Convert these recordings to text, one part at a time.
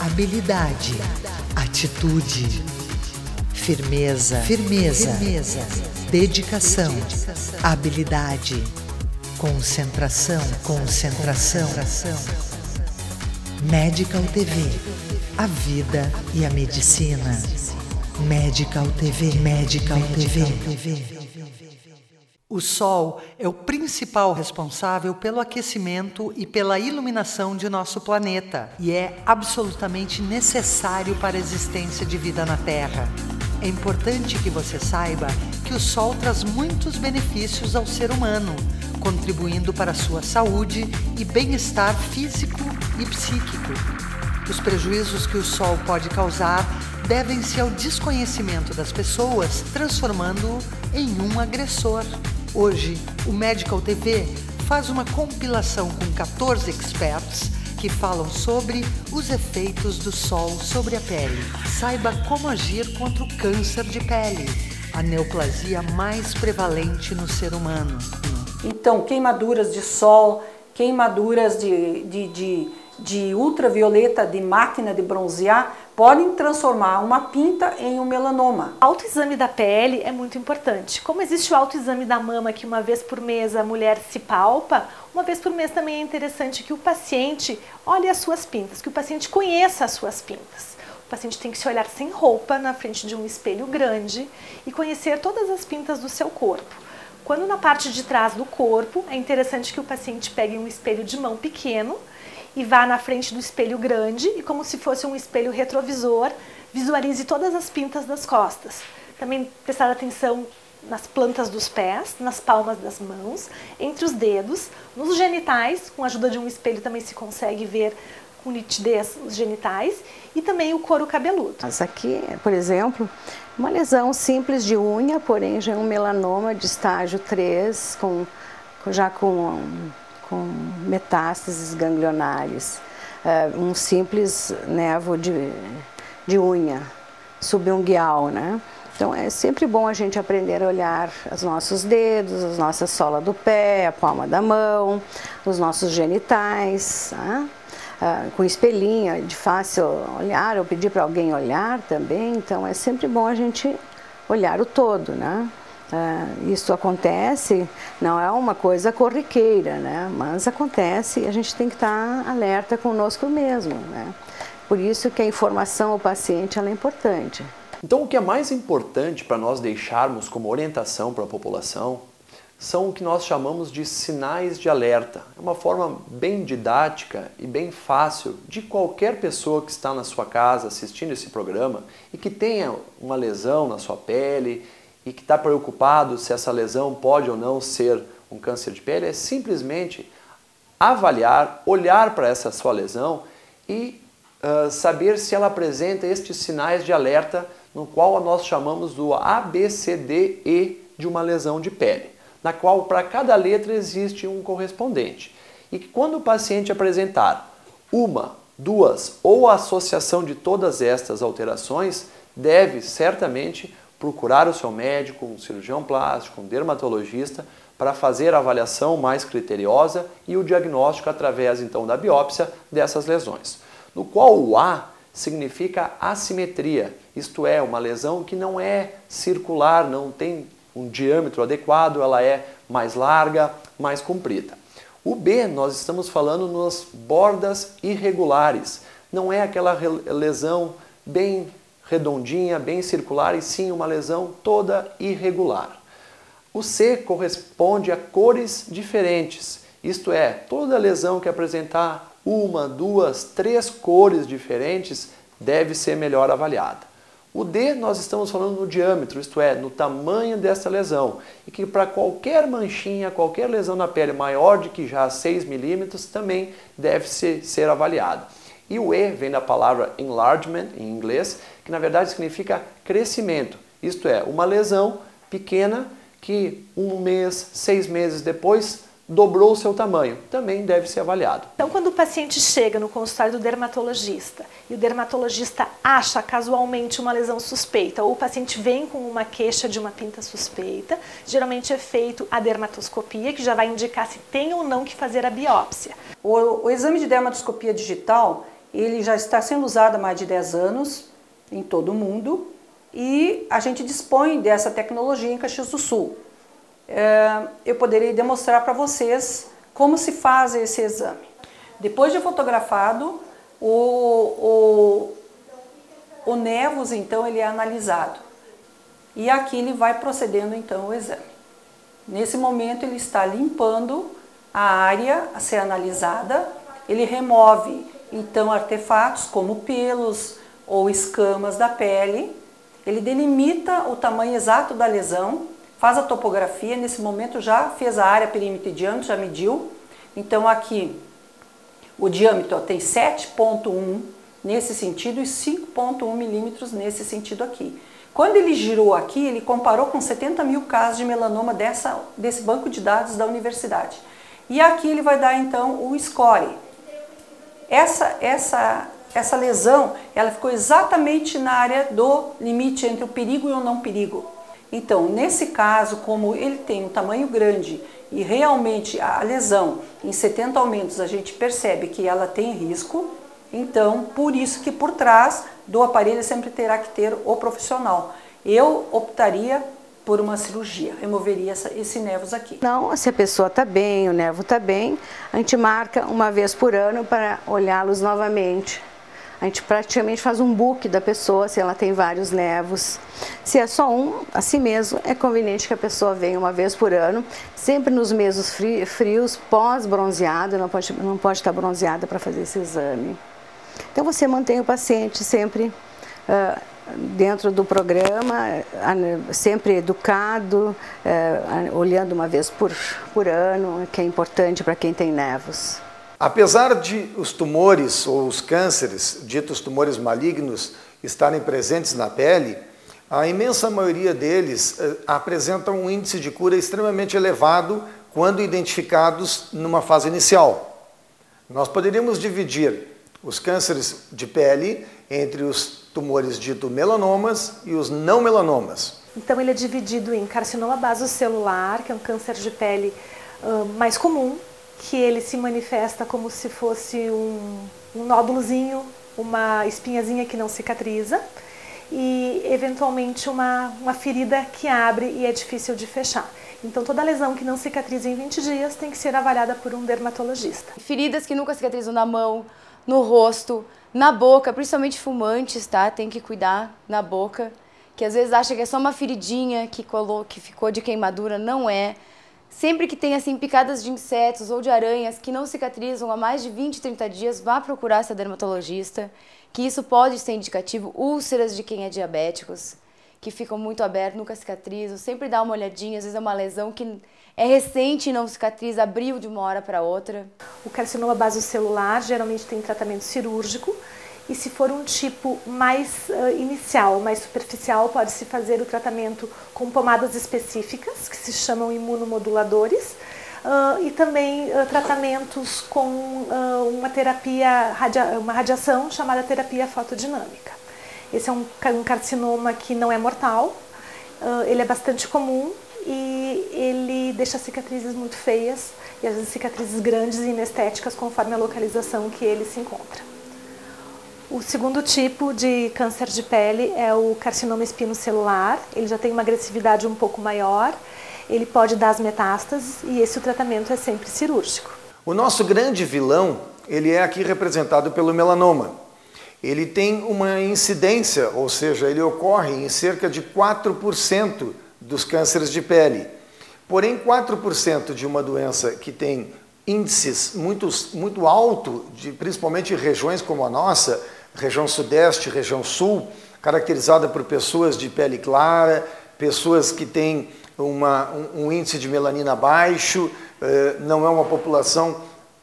habilidade, atitude, firmeza, dedicação, habilidade, concentração. Medical TV, a vida e a medicina. Medical TV. O Sol é o principal responsável pelo aquecimento e pela iluminação de nosso planeta e é absolutamente necessário para a existência de vida na Terra. É importante que você saiba que o Sol traz muitos benefícios ao ser humano, contribuindo para a sua saúde e bem-estar físico e psíquico. Os prejuízos que o Sol pode causar devem-se ao desconhecimento das pessoas, transformando-o em um agressor. Hoje, o Medical TV faz uma compilação com 14 experts que falam sobre os efeitos do sol sobre a pele. Saiba como agir contra o câncer de pele, a neoplasia mais prevalente no ser humano. Então, queimaduras de sol, queimaduras de ultravioleta de máquina de bronzear podem transformar uma pinta em um melanoma. O autoexame da pele é muito importante. Como existe o autoexame da mama, que uma vez por mês a mulher se palpa, uma vez por mês também é interessante que o paciente olhe as suas pintas, que o paciente conheça as suas pintas. O paciente tem que se olhar sem roupa na frente de um espelho grande e conhecer todas as pintas do seu corpo. Quando na parte de trás do corpo, é interessante que o paciente pegue um espelho de mão pequeno e vá na frente do espelho grande e, como se fosse um espelho retrovisor, visualize todas as pintas das costas. Também prestar atenção nas plantas dos pés, nas palmas das mãos, entre os dedos, nos genitais, com a ajuda de um espelho também se consegue ver com nitidez os genitais, e também o couro cabeludo. Mas aqui, por exemplo, uma lesão simples de unha, porém já é um melanoma de estágio 3, já com metástases ganglionares, um simples névoa de unha subunguial, né? Então é sempre bom a gente aprender a olhar os nossos dedos, a nossa sola do pé, a palma da mão, os nossos genitais, tá? Com espelhinho, é de fácil olhar, eu pedi para alguém olhar também, então é sempre bom a gente olhar o todo, né? Isso acontece, não é uma coisa corriqueira, né? Mas acontece e a gente tem que estar alerta conosco mesmo, né? Por isso que a informação ao paciente ela é importante. Então, o que é mais importante para nós deixarmos como orientação para a população são o que nós chamamos de sinais de alerta. É uma forma bem didática e bem fácil de qualquer pessoa que está na sua casa assistindo esse programa e que tenha uma lesão na sua pele e que está preocupado se essa lesão pode ou não ser um câncer de pele, é simplesmente avaliar, olhar para essa sua lesão e saber se ela apresenta estes sinais de alerta, no qual nós chamamos do ABCDE de uma lesão de pele, na qual para cada letra existe um correspondente. E que quando o paciente apresentar uma, duas ou a associação de todas estas alterações, deve certamente procurar o seu médico, um cirurgião plástico, um dermatologista, para fazer a avaliação mais criteriosa e o diagnóstico através então da biópsia dessas lesões. No qual o A significa assimetria, isto é, uma lesão que não é circular, não tem um diâmetro adequado, ela é mais larga, mais comprida. O B, nós estamos falando nas bordas irregulares, não é aquela lesão bem redondinha, bem circular, e sim uma lesão toda irregular. O C corresponde a cores diferentes, isto é, toda lesão que apresentar uma, duas, três cores diferentes deve ser melhor avaliada. O D nós estamos falando no diâmetro, isto é, no tamanho dessa lesão, e que para qualquer manchinha, qualquer lesão na pele maior de que já 6 milímetros também deve ser avaliada. E o E vem da palavra enlargement, em inglês, que na verdade significa crescimento. Isto é, uma lesão pequena que 1 mês, 6 meses depois dobrou o seu tamanho. Também deve ser avaliado. Então, quando o paciente chega no consultório do dermatologista e o dermatologista acha casualmente uma lesão suspeita ou o paciente vem com uma queixa de uma pinta suspeita, geralmente é feito a dermatoscopia, que já vai indicar se tem ou não que fazer a biópsia. O exame de dermatoscopia digital, ele já está sendo usado há mais de 10 anos em todo o mundo e a gente dispõe dessa tecnologia em Caxias do Sul. Eu poderei demonstrar para vocês como se faz esse exame. Depois de fotografado, o névus, então, ele é analisado. E aqui ele vai procedendo, então, o exame. Nesse momento, ele está limpando a área a ser analisada. Ele remove, então, artefatos como pelos ou escamas da pele. Ele delimita o tamanho exato da lesão, faz a topografia. Nesse momento, já fez a área, perímetro e diâmetro, já mediu. Então, aqui, o diâmetro tem 7,1 nesse sentido e 5,1 milímetros nesse sentido aqui. Quando ele girou aqui, ele comparou com 70 mil casos de melanoma desse banco de dados da universidade. E aqui ele vai dar então o score. Essa lesão, ela ficou exatamente na área do limite entre o perigo e o não perigo. Então, nesse caso, como ele tem um tamanho grande e realmente a lesão em 70 aumentos a gente percebe que ela tem risco, então por isso que por trás do aparelho sempre terá que ter o profissional. Eu optaria por uma cirurgia, removeria esse névus aqui. Não, se a pessoa está bem, o nervo está bem, a gente marca uma vez por ano para olhá-los novamente. A gente praticamente faz um book da pessoa, se ela tem vários nervos. Se é só um, assim mesmo, é conveniente que a pessoa venha uma vez por ano, sempre nos meses frios, pós-bronzeado, não pode estar bronzeada para fazer esse exame. Então você mantém o paciente sempre dentro do programa, sempre educado, olhando uma vez por ano, que é importante para quem tem nervos. Apesar de os tumores ou os cânceres, ditos tumores malignos, estarem presentes na pele, a imensa maioria deles apresentam um índice de cura extremamente elevado quando identificados numa fase inicial. Nós poderíamos dividir os cânceres de pele entre os tumores ditos melanomas e os não melanomas. Então ele é dividido em carcinoma basocelular, que é um câncer de pele mais comum, que ele se manifesta como se fosse um nódulozinho, uma espinhazinha que não cicatriza e eventualmente uma ferida que abre e é difícil de fechar. Então toda lesão que não cicatriza em 20 dias tem que ser avaliada por um dermatologista. Feridas que nunca cicatrizam na mão, no rosto, na boca, principalmente fumantes, tá? Tem que cuidar na boca, que às vezes acha que é só uma feridinha que ficou de queimadura, não é. Sempre que tem assim picadas de insetos ou de aranhas que não cicatrizam há mais de 20, 30 dias, vá procurar essa dermatologista, que isso pode ser indicativo. Úlceras de quem é diabéticos, que ficam muito abertos, nunca cicatrizam, sempre dá uma olhadinha, às vezes é uma lesão que é recente e não cicatriza, abriu de uma hora para outra. O carcinoma basocelular geralmente tem tratamento cirúrgico e se for um tipo mais inicial, mais superficial, pode-se fazer o tratamento com pomadas específicas, que se chamam imunomoduladores, e também tratamentos com uma radiação chamada terapia fotodinâmica. Esse é um carcinoma que não é mortal, ele é bastante comum e ele deixa cicatrizes muito feias e às vezes cicatrizes grandes e inestéticas conforme a localização que ele se encontra. O segundo tipo de câncer de pele é o carcinoma espinocelular. Ele já tem uma agressividade um pouco maior, ele pode dar as metástases e esse tratamento é sempre cirúrgico. O nosso grande vilão, ele é aqui representado pelo melanoma. Ele tem uma incidência, ou seja, ele ocorre em cerca de 4% dos cânceres de pele. Porém, 4% de uma doença que tem índices muito altos, principalmente em regiões como a nossa, região sudeste, região sul, caracterizada por pessoas de pele clara, pessoas que têm um índice de melanina baixo, não é uma população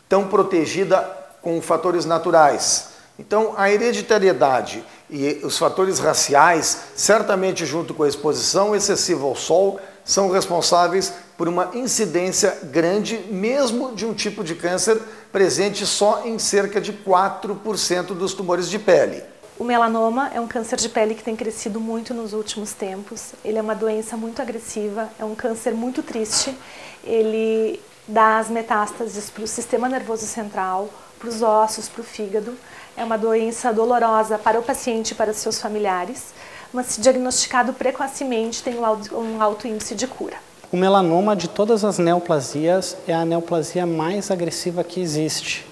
tão protegida com fatores naturais. Então, a hereditariedade e os fatores raciais, certamente junto com a exposição excessiva ao sol, são responsáveis por uma incidência grande, mesmo de um tipo de câncer presente só em cerca de 4% dos tumores de pele. O melanoma é um câncer de pele que tem crescido muito nos últimos tempos. Ele é uma doença muito agressiva, é um câncer muito triste. Ele dá as metástases para o sistema nervoso central, para os ossos, para o fígado. é uma doença dolorosa para o paciente e para os seus familiares, mas se diagnosticado precocemente tem um alto índice de cura. O melanoma de todas as neoplasias é a neoplasia mais agressiva que existe,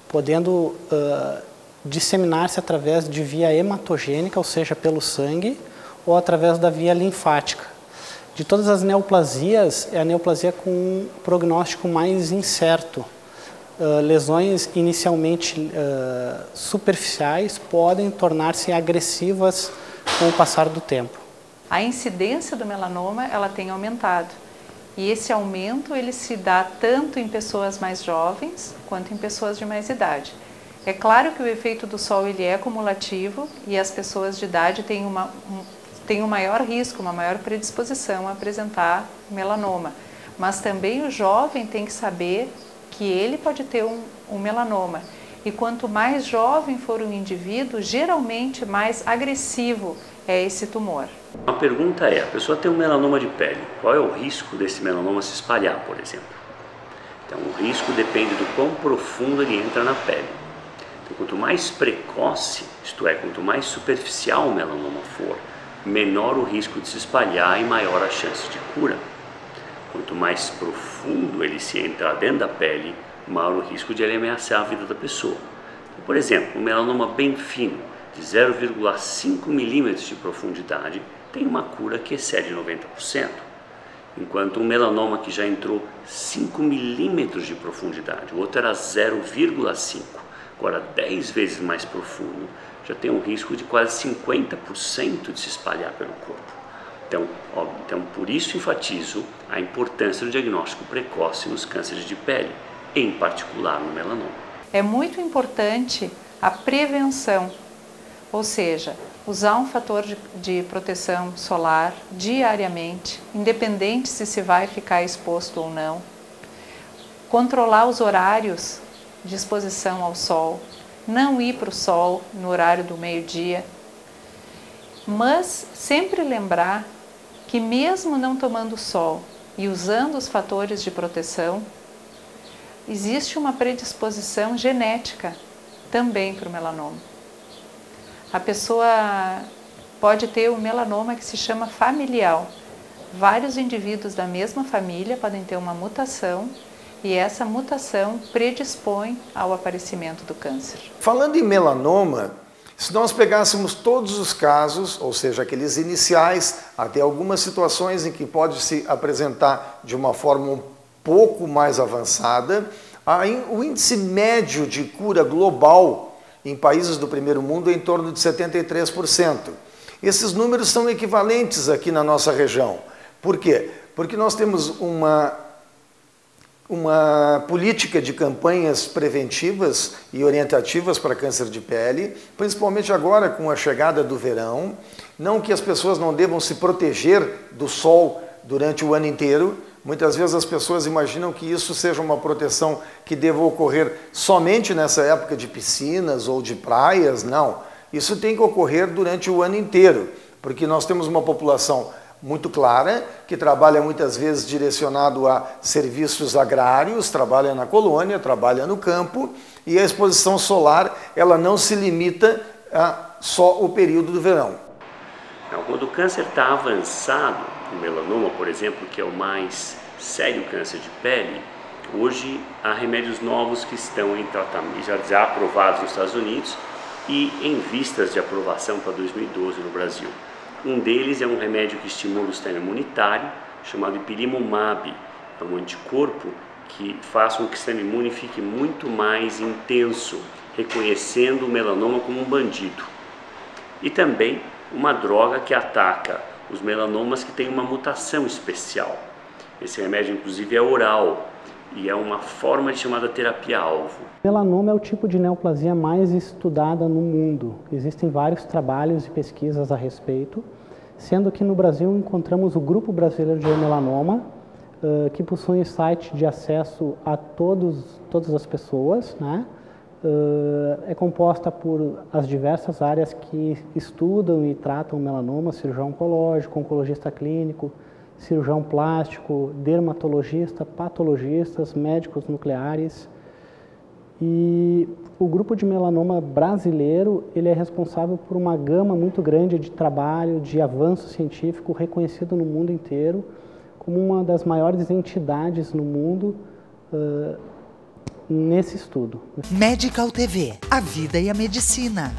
podendo disseminar-se através de via hematogênica, ou seja, pelo sangue, ou através da via linfática. De todas as neoplasias, é a neoplasia com um prognóstico mais incerto. Lesões inicialmente superficiais podem tornar-se agressivas com o passar do tempo. A incidência do melanoma ela tem aumentado e esse aumento ele se dá tanto em pessoas mais jovens quanto em pessoas de mais idade. É claro que o efeito do sol ele é cumulativo e as pessoas de idade têm um maior risco, uma maior predisposição a apresentar melanoma, mas também o jovem tem que saber que ele pode ter um melanoma. E quanto mais jovem for o indivíduo, geralmente mais agressivo é esse tumor. A pergunta é, a pessoa tem um melanoma de pele, qual é o risco desse melanoma se espalhar, por exemplo? Então, o risco depende do quão profundo ele entra na pele. Então, quanto mais precoce, isto é, quanto mais superficial o melanoma for, menor o risco de se espalhar e maior a chance de cura. Quanto mais profundo ele se entrar dentro da pele, maior o risco de ele ameaçar a vida da pessoa. Então, por exemplo, um melanoma bem fino, de 0,5 milímetros de profundidade, tem uma cura que excede 90%, enquanto um melanoma que já entrou 5 milímetros de profundidade, o outro era 0,5, agora 10 vezes mais profundo, já tem um risco de quase 50% de se espalhar pelo corpo. Então, por isso enfatizo a importância do diagnóstico precoce nos cânceres de pele, em particular no melanoma. É muito importante a prevenção, ou seja, usar um fator de proteção solar diariamente, independente se vai ficar exposto ou não, controlar os horários de exposição ao sol, não ir para o sol no horário do meio-dia, mas sempre lembrar que mesmo não tomando sol e usando os fatores de proteção, existe uma predisposição genética também para o melanoma. A pessoa pode ter um melanoma que se chama familiar. Vários indivíduos da mesma família podem ter uma mutação e essa mutação predispõe ao aparecimento do câncer. Falando em melanoma, se nós pegássemos todos os casos, ou seja, aqueles iniciais, até algumas situações em que pode se apresentar de uma forma um pouco mais avançada, o índice médio de cura global em países do primeiro mundo é em torno de 73%. Esses números são equivalentes aqui na nossa região. Por quê? Porque nós temos uma política de campanhas preventivas e orientativas para câncer de pele, principalmente agora com a chegada do verão. Não que as pessoas não devam se proteger do sol durante o ano inteiro. Muitas vezes as pessoas imaginam que isso seja uma proteção que deva ocorrer somente nessa época de piscinas ou de praias. Não, isso tem que ocorrer durante o ano inteiro, porque nós temos uma população muito clara, que trabalha muitas vezes direcionado a serviços agrários, trabalha na colônia, trabalha no campo, e a exposição solar ela não se limita a só o período do verão. Quando o câncer está avançado, o melanoma, por exemplo, que é o mais sério câncer de pele, hoje há remédios novos que estão em tratamento, já aprovados nos Estados Unidos e em vistas de aprovação para 2012 no Brasil. Um deles é um remédio que estimula o sistema imunitário, chamado ipilimumab. É um anticorpo que faz com que o sistema imune fique muito mais intenso, reconhecendo o melanoma como um bandido. E também uma droga que ataca os melanomas que têm uma mutação especial. Esse remédio, inclusive, é oral e é uma forma de chamada terapia-alvo. Melanoma é o tipo de neoplasia mais estudada no mundo. Existem vários trabalhos e pesquisas a respeito, sendo que no Brasil encontramos o Grupo Brasileiro de Melanoma, que possui um site de acesso a todas as pessoas, né? É composta por as diversas áreas que estudam e tratam melanoma: cirurgião oncológico, oncologista clínico, cirurgião plástico, dermatologista, patologistas, médicos nucleares. E o grupo de melanoma brasileiro, ele é responsável por uma gama muito grande de trabalho, de avanço científico, reconhecido no mundo inteiro, como uma das maiores entidades no mundo nesse estudo. Medical TV, a vida e a medicina.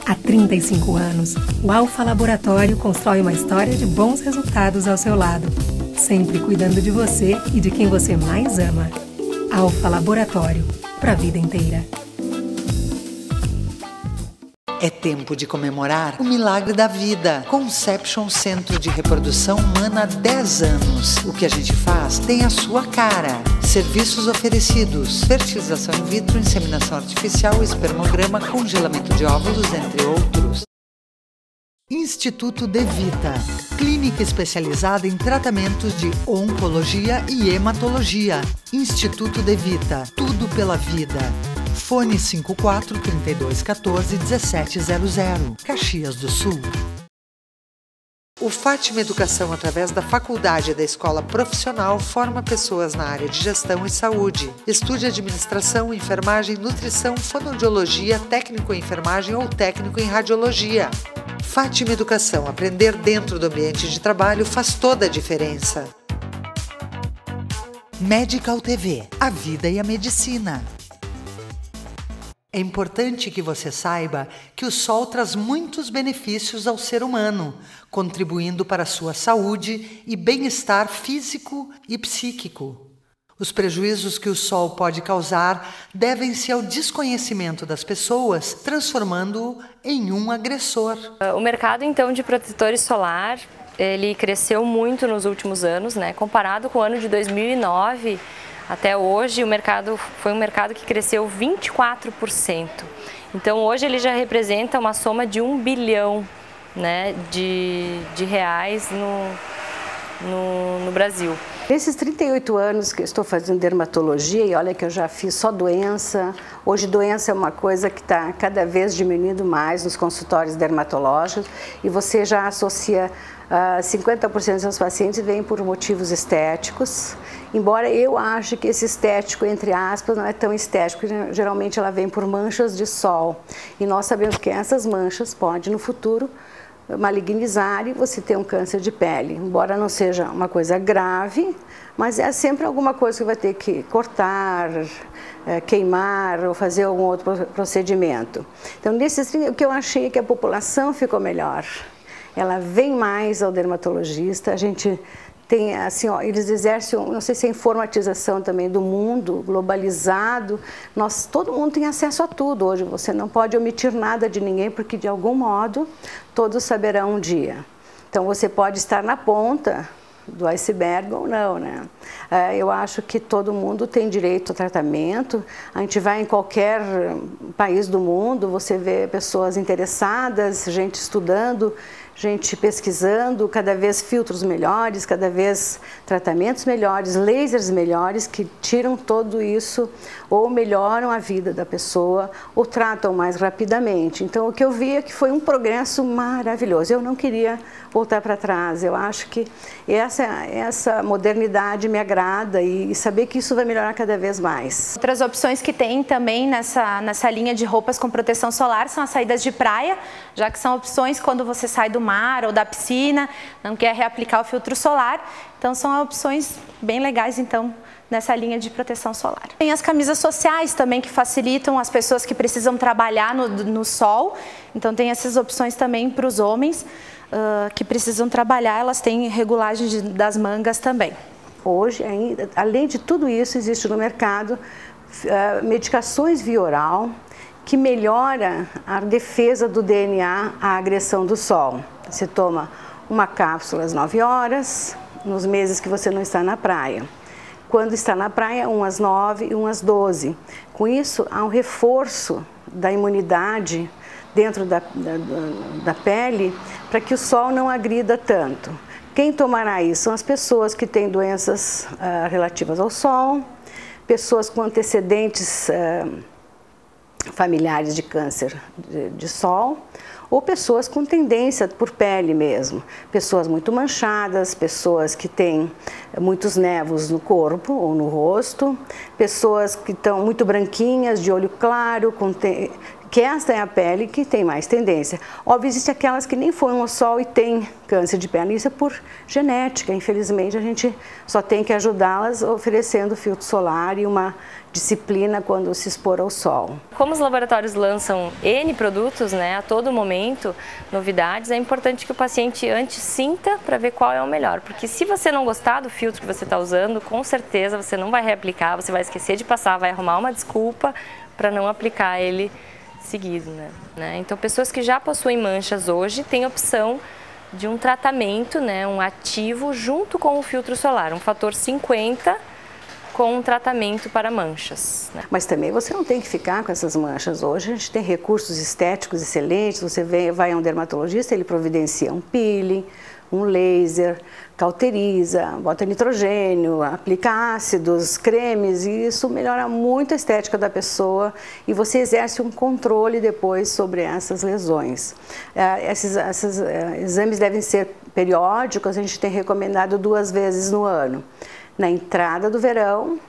Há 35 anos, o Alfa Laboratório constrói uma história de bons resultados ao seu lado, sempre cuidando de você e de quem você mais ama. Alfa Laboratório, para a vida inteira. É tempo de comemorar o milagre da vida. Conception Centro de Reprodução Humana há 10 anos. O que a gente faz tem a sua cara. Serviços oferecidos: fertilização in vitro, inseminação artificial, espermograma, congelamento de óvulos, entre outros. Instituto De Vita, clínica especializada em tratamentos de oncologia e hematologia. Instituto De Vita, tudo pela vida. Fone 54 32 14 1700, Caxias do Sul. O Fátima Educação, através da faculdade da Escola Profissional, forma pessoas na área de gestão e saúde. Estude administração, enfermagem, nutrição, fonoaudiologia, técnico em enfermagem ou técnico em radiologia. Fátima Educação, aprender dentro do ambiente de trabalho faz toda a diferença. Medical TV, a vida e a medicina. É importante que você saiba que o sol traz muitos benefícios ao ser humano, contribuindo para a sua saúde e bem-estar físico e psíquico. Os prejuízos que o sol pode causar devem-se ao desconhecimento das pessoas, transformando-o em um agressor. O mercado, então, de protetores solar, ele cresceu muito nos últimos anos, né? Comparado com o ano de 2009, até hoje, o mercado foi um mercado que cresceu 24%. Então, hoje ele já representa uma soma de 1 bilhão, né, de reais no Brasil. Nesses 38 anos que eu estou fazendo dermatologia, e olha que eu já fiz só doença, hoje doença é uma coisa que está cada vez diminuindo mais nos consultórios dermatológicos, e você já associa 50% dos seus pacientes vêm por motivos estéticos, embora eu ache que esse estético, entre aspas, não é tão estético, geralmente ela vem por manchas de sol, e nós sabemos que essas manchas podem no futuro malignizar e você ter um câncer de pele, embora não seja uma coisa grave, mas é sempre alguma coisa que vai ter que cortar, queimar ou fazer algum outro procedimento. Então, o que eu achei é que a população ficou melhor. Ela vem mais ao dermatologista, a gente tem, assim, ó, eles exercem, não sei se é informatização também do mundo globalizado, todo mundo tem acesso a tudo hoje, você não pode omitir nada de ninguém, porque de algum modo todos saberão um dia. Então você pode estar na ponta do iceberg ou não, né? Eu acho que todo mundo tem direito ao tratamento, a gente vai em qualquer país do mundo, você vê pessoas interessadas, gente estudando, gente pesquisando, cada vez filtros melhores, cada vez tratamentos melhores, lasers melhores que tiram tudo isso ou melhoram a vida da pessoa ou tratam mais rapidamente. Então o que eu vi é que foi um progresso maravilhoso. Eu não queria voltar para trás, eu acho que essa modernidade me agrada e saber que isso vai melhorar cada vez mais. Outras opções que tem também nessa linha de roupas com proteção solar são as saídas de praia, já que são opções quando você sai do mar ou da piscina, não quer reaplicar o filtro solar, então são opções bem legais então nessa linha de proteção solar. Tem as camisas sociais também que facilitam as pessoas que precisam trabalhar no sol, então tem essas opções também para os homens que precisam trabalhar, elas têm regulagem das mangas também. Hoje, ainda, além de tudo isso, existe no mercado medicações via oral que melhora a defesa do DNA à agressão do sol. Você toma uma cápsula às 9 horas, nos meses que você não está na praia. Quando está na praia, umas 9 e umas 12. Com isso, há um reforço da imunidade dentro da pele para que o sol não agrida tanto. Quem tomará isso? São as pessoas que têm doenças relativas ao sol, pessoas com antecedentes familiares de câncer de sol, ou pessoas com tendência por pele mesmo, pessoas muito manchadas, pessoas que têm muitos névoos no corpo ou no rosto, pessoas que estão muito branquinhas, de olho claro, que esta é a pele que tem mais tendência. Óbvio, existem aquelas que nem foram ao sol e têm câncer de pele, isso é por genética, infelizmente a gente só tem que ajudá-las oferecendo filtro solar e uma disciplina quando se expor ao sol. Como os laboratórios lançam N produtos, né, a todo momento, novidades, é importante que o paciente antes sinta para ver qual é o melhor, porque se você não gostar do filtro que você está usando, com certeza você não vai reaplicar, você vai esquecer de passar, vai arrumar uma desculpa para não aplicar ele seguido, né? Então, pessoas que já possuem manchas hoje têm opção de um tratamento, né, um ativo junto com o filtro solar, um fator 50 com um tratamento para manchas, né? Mas também você não tem que ficar com essas manchas. Hoje a gente tem recursos estéticos excelentes, você vai a um dermatologista, ele providencia um peeling, um laser, cauteriza, bota nitrogênio, aplica ácidos, cremes, e isso melhora muito a estética da pessoa e você exerce um controle depois sobre essas lesões. Esses exames devem ser periódicos, a gente tem recomendado 2 vezes no ano, na entrada do verão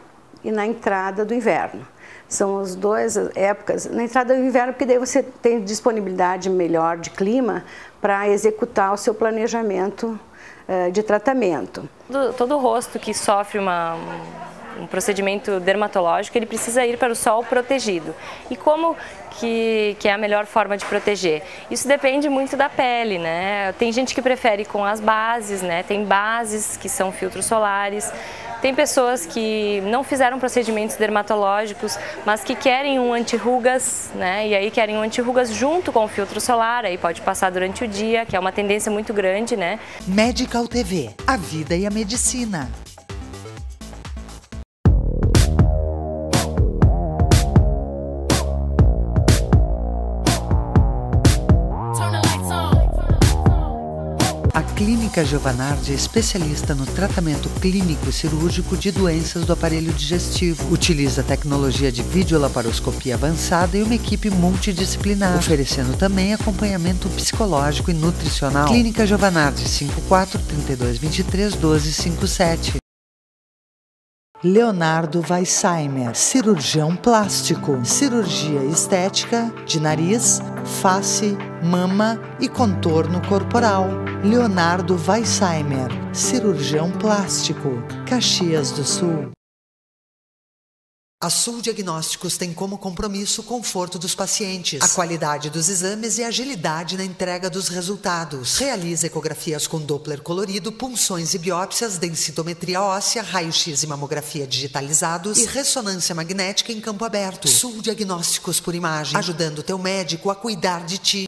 e na entrada do inverno. São as 2 épocas. Na entrada do inverno, porque daí você tem disponibilidade melhor de clima para executar o seu planejamento de tratamento. Todo rosto que sofre um procedimento dermatológico, ele precisa ir para o sol protegido. E como que é a melhor forma de proteger? Isso depende muito da pele, né? Tem gente que prefere com as bases, né? Tem bases que são filtros solares. Tem pessoas que não fizeram procedimentos dermatológicos, mas que querem um anti-rugas, né? E aí querem um anti-rugas junto com o filtro solar, aí pode passar durante o dia, que é uma tendência muito grande, né? Medical TV, a vida e a medicina. A Clínica Giovanardi é especialista no tratamento clínico e cirúrgico de doenças do aparelho digestivo. Utiliza tecnologia de videolaparoscopia avançada e uma equipe multidisciplinar, oferecendo também acompanhamento psicológico e nutricional. Clínica Giovanardi, 54 32 23 12 57. Leonardo Weissheimer, cirurgião plástico, cirurgia estética de nariz, face, mama e contorno corporal. Leonardo Weissheimer, cirurgião plástico, Caxias do Sul. A Sul Diagnósticos tem como compromisso o conforto dos pacientes, a qualidade dos exames e a agilidade na entrega dos resultados. Realiza ecografias com Doppler colorido, punções e biópsias, densitometria óssea, raio-x e mamografia digitalizados e ressonância magnética em campo aberto. Sul Diagnósticos por imagem, ajudando teu médico a cuidar de ti.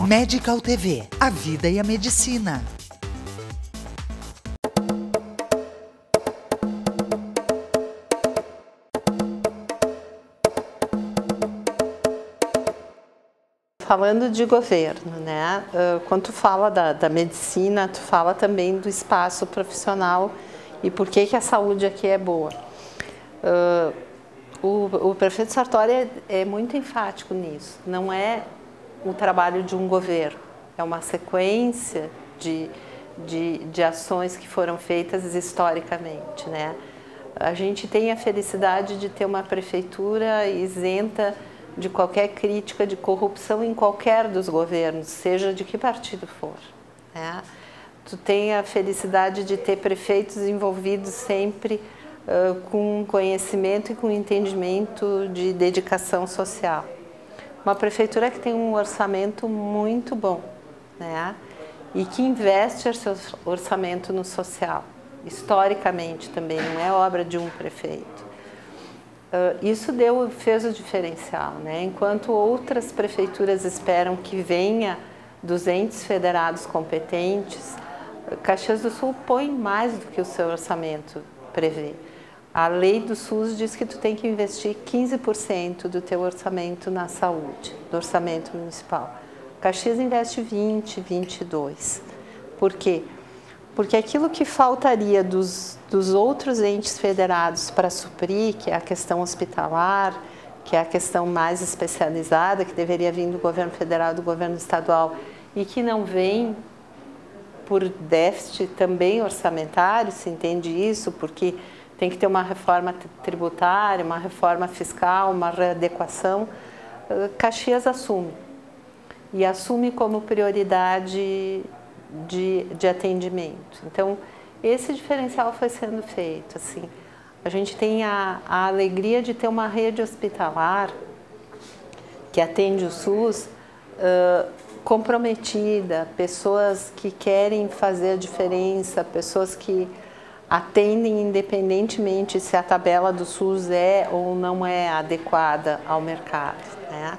Medical TV, a vida e a medicina. Falando de governo, né? Quando tu fala da medicina, tu fala também do espaço profissional e por que a saúde aqui é boa. O prefeito Sartori é muito enfático nisso. Não é o trabalho de um governo, é uma sequência de ações que foram feitas historicamente, né? A gente tem a felicidade de ter uma prefeitura isenta de qualquer crítica de corrupção em qualquer dos governos, seja de que partido for, né? Tu tem a felicidade de ter prefeitos envolvidos sempre com conhecimento e com entendimento de dedicação social. Uma prefeitura que tem um orçamento muito bom, né? E que investe seu orçamento no social, historicamente também, não é obra de um prefeito. Isso fez o diferencial, né? Enquanto outras prefeituras esperam que venha dos entes federados competentes, Caxias do Sul põe mais do que o seu orçamento prevê. A lei do SUS diz que tu tem que investir 15% do teu orçamento na saúde, do orçamento municipal. Caxias investe 20, 22. Por quê? Porque aquilo que faltaria dos outros entes federados para suprir, que é a questão hospitalar, que é a questão mais especializada, que deveria vir do governo federal e do governo estadual, e que não vem por déficit também orçamentário, se entende isso, porque tem que ter uma reforma tributária, uma reforma fiscal, uma readequação. Caxias assume. E assume como prioridade de atendimento. Então, esse diferencial foi sendo feito. Assim, a gente tem a alegria de ter uma rede hospitalar que atende o SUS comprometida, pessoas que querem fazer a diferença, pessoas que atendem independentemente se a tabela do SUS é ou não é adequada ao mercado, né?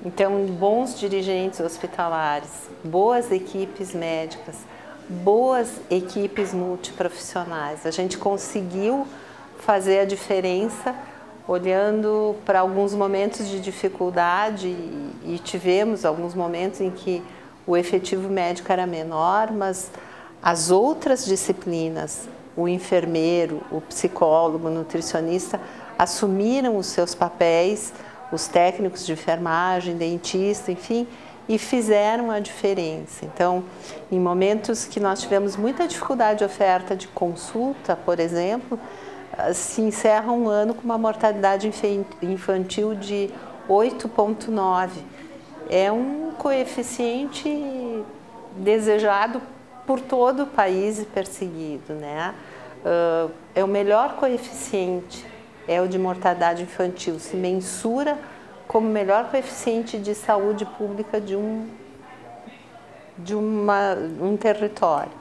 Então, bons dirigentes hospitalares, boas equipes médicas, boas equipes multiprofissionais. A gente conseguiu fazer a diferença olhando para alguns momentos de dificuldade e tivemos alguns momentos em que o efetivo médico era menor, mas as outras disciplinas, o enfermeiro, o psicólogo, o nutricionista, assumiram os seus papéis, os técnicos de enfermagem, dentista, enfim, e fizeram a diferença. Então, em momentos que nós tivemos muita dificuldade de oferta de consulta, por exemplo, se encerra um ano com uma mortalidade infantil de 8,9. É um coeficiente desejado por todo o país e perseguido, né? É o melhor coeficiente, é o de mortalidade infantil, se mensura como o melhor coeficiente de saúde pública de um território.